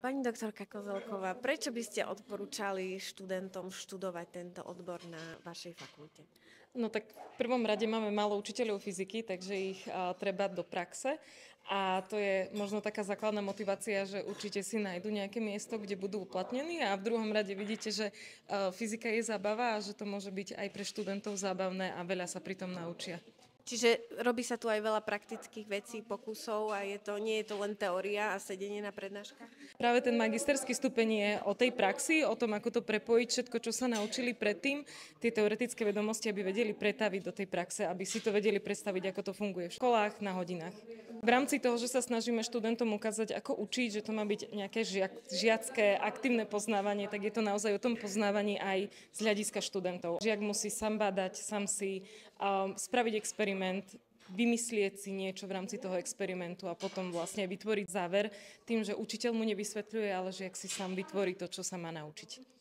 Pani doktorka Kozelková, prečo by ste odporúčali študentom študovať tento odbor na vašej fakulte? No tak v prvom rade máme málo učiteľov fyziky, takže ich treba do praxe. A to je možno taká základná motivácia, že určite si nájdu nejaké miesto, kde budú uplatnení. A v druhom rade vidíte, že fyzika je zábava a že to môže byť aj pre študentov zábavné a veľa sa pri tom naučia. Čiže robí sa tu aj veľa praktických vecí, pokusov a nie je to len teória a sedenie na prednáškach? Práve ten magisterský stupeň je o tej praxi, o tom, ako to prepojiť všetko, čo sa naučili predtým, tie teoretické vedomosti, aby vedeli pretaviť do tej praxe, aby si to vedeli predstaviť, ako to funguje v školách, na hodinách. V rámci toho, že sa snažíme študentom ukázať, ako učiť, že to má byť nejaké žiacké, aktívne poznávanie, tak je to naozaj o tom poznávaní aj z hľadiska študentov. Žiak musí sám bádať, sám si spraviť experiment, vymyslieť si niečo v rámci toho experimentu a potom vlastne vytvoriť záver tým, že učiteľ mu nevysvetľuje, ale žiak si sám vytvorí to, čo sa má naučiť.